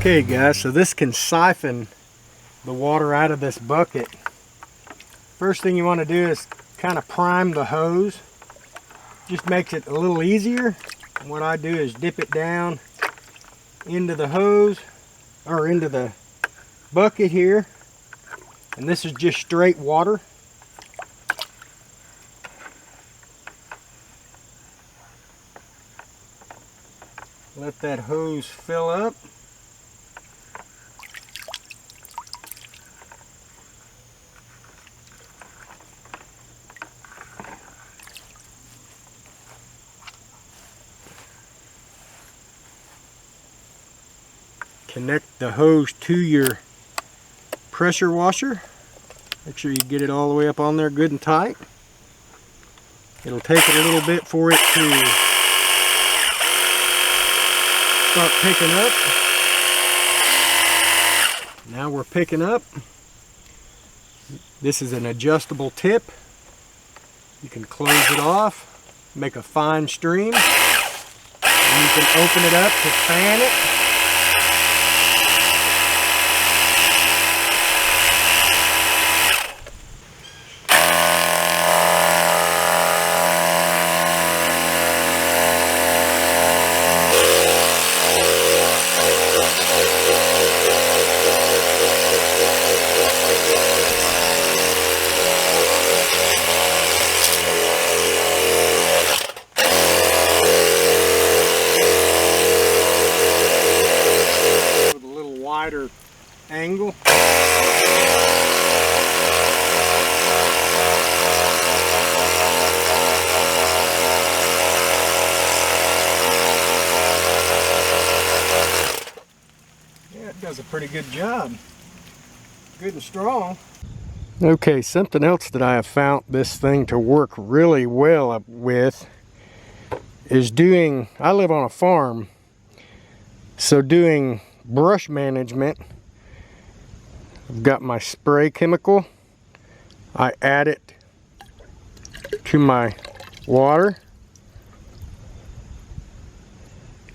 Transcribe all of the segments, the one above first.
Okay guys, so this can siphon the water out of this bucket. First thing you want to do is kind of prime the hose. Just makes it a little easier. And what I do is dip it down into the hose, or into the bucket here. And this is just straight water. Let that hose fill up. Connect the hose to your pressure washer. Make sure you get it all the way up on there good and tight. It'll take it a little bit for it to start picking up. Now we're picking up. This is an adjustable tip. You can close it off, make a fine stream, and you can open it up to fan it. Wider angle. Yeah, it does a pretty good job. Good and strong. Okay, something else that I have found this thing to work really well with is doing, I live on a farm, so doing brush management. I've got my spray chemical. I add it to my water.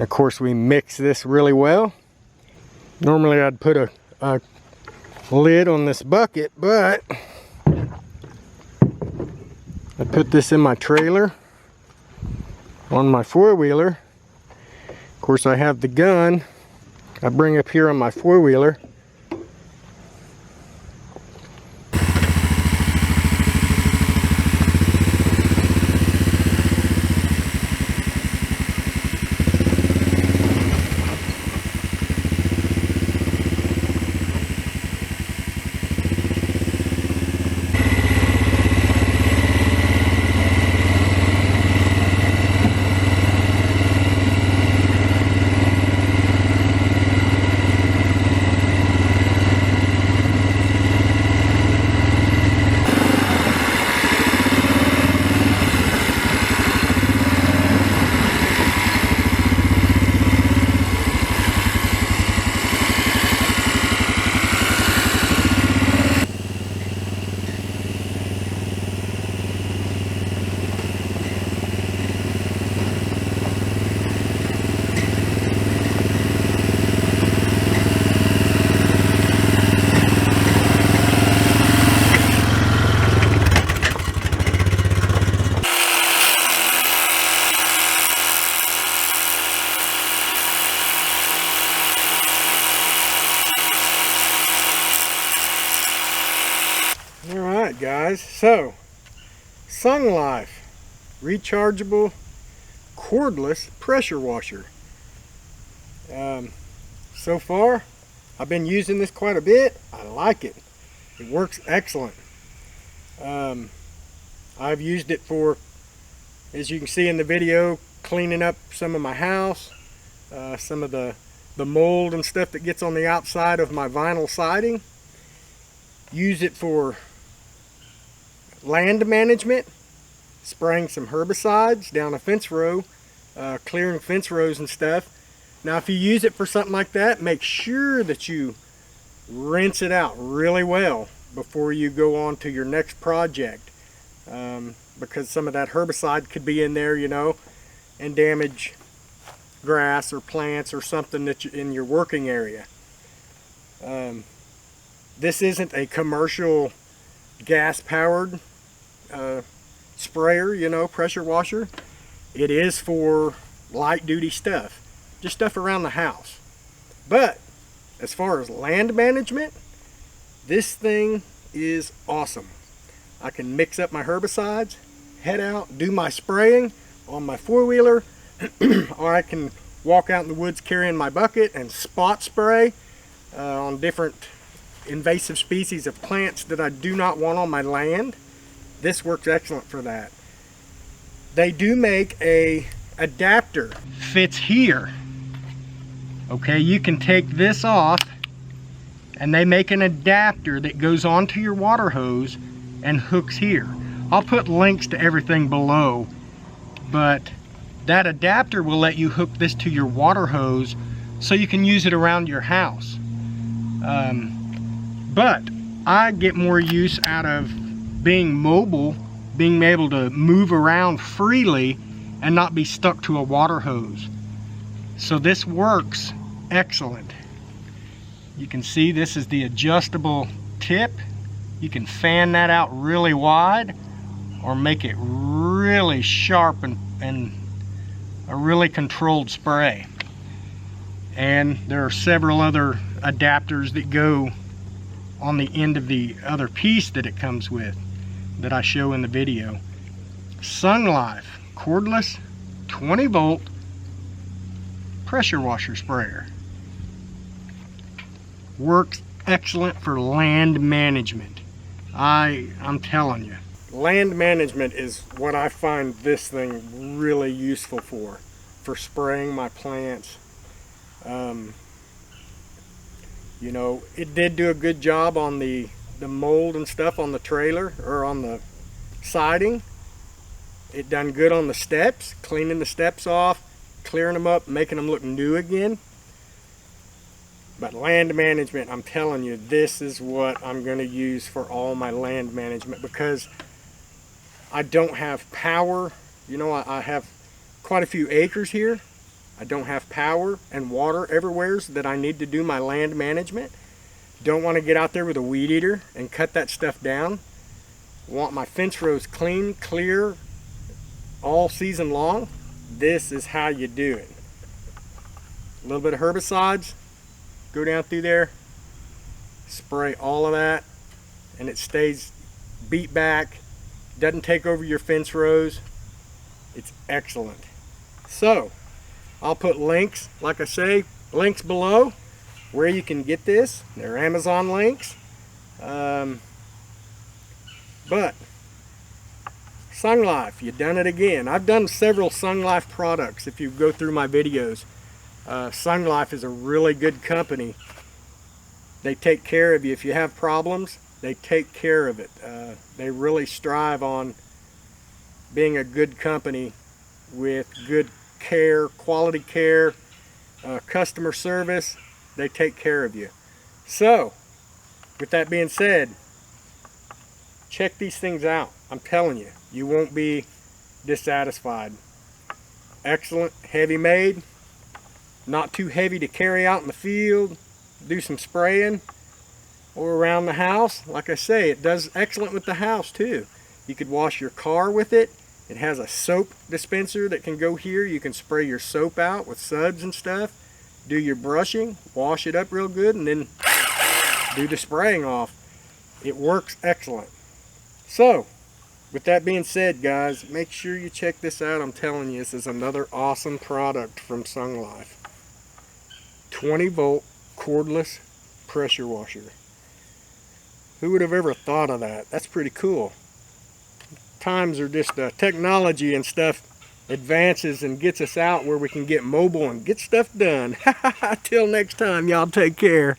Of course, we mix this really well. Normally I'd put a lid on this bucket, but I put this in my trailer on my four-wheeler. Of course, I have the gun I bring up here on my four-wheeler. Alright guys, so Sunglife Rechargeable Cordless Pressure Washer. So far I've been using this quite a bit. I like it. It works excellent. I've used it for, as you can see in the video, cleaning up some of my house, some of the mold and stuff that gets on the outside of my vinyl siding. Use it for land management, spraying some herbicides down a fence row, clearing fence rows and stuff. Now if you use it for something like that, make sure that you rinse it out really well before you go on to your next project, because some of that herbicide could be in there, you know, and damage grass or plants or something that in your working area. This isn't a commercial gas-powered sprayer, you know, pressure washer. It is for light-duty stuff, just stuff around the house. But as far as land management, this thing is awesome. I can mix up my herbicides, head out, do my spraying on my four-wheeler, or I can walk out in the woods carrying my bucket and spot spray on different invasive species of plants that I do not want on my land. This works excellent for that. They do make a adapter. Fits here. Okay, you can take this off and they make an adapter that goes onto your water hose and hooks here. I'll put links to everything below, but that adapter will let you hook this to your water hose so you can use it around your house. But I get more use out of being mobile, being able to move around freely and not be stuck to a water hose. So this works excellent. You can see this is the adjustable tip. You can fan that out really wide or make it really sharp and a really controlled spray. And there are several other adapters that go on the end of the other piece that it comes with that I show in the video. Sunglife cordless 20-volt pressure washer sprayer. Works excellent for land management. I'm telling you. Land management is what I find this thing really useful for spraying my plants. You know, it did do a good job on the mold and stuff on the trailer or on the siding. It done good on the steps, cleaning the steps off, clearing them up, making them look new again. But land management, I'm telling you, this is what I'm going to use for all my land management, because I don't have power. You know, I have quite a few acres here. I don't have power and water everywhere that I need to do my land management. Don't want to get out there with a weed eater and cut that stuff down. Want my fence rows clean, clear, all season long. This is how you do it. A little bit of herbicides, go down through there, spray all of that, and it stays beat back, doesn't take over your fence rows. It's excellent. So I'll put links, like I say, links below where you can get this. They're Amazon links. But Sunglife, you done it again. I've done several Sunglife products if you go through my videos. Sunglife is a really good company. They take care of you. If you have problems, they take care of it. They really strive on being a good company with good care, quality care, customer service. They take care of you. So, with that being said, check these things out. I'm telling you, you won't be dissatisfied. Excellent, heavy made, not too heavy to carry out in the field, do some spraying, or around the house. Like I say, it does excellent with the house too. You could wash your car with it. It has a soap dispenser that can go here. You can spray your soap out with suds and stuff. Do your brushing, wash it up real good, and then do the spraying off. It works excellent. So, with that being said, guys, make sure you check this out. I'm telling you, this is another awesome product from Sunglife. 20-volt cordless pressure washer. Who would have ever thought of that? That's pretty cool. Times are just technology and stuff advances and gets us out where we can get mobile and get stuff done. Till next time, y'all take care.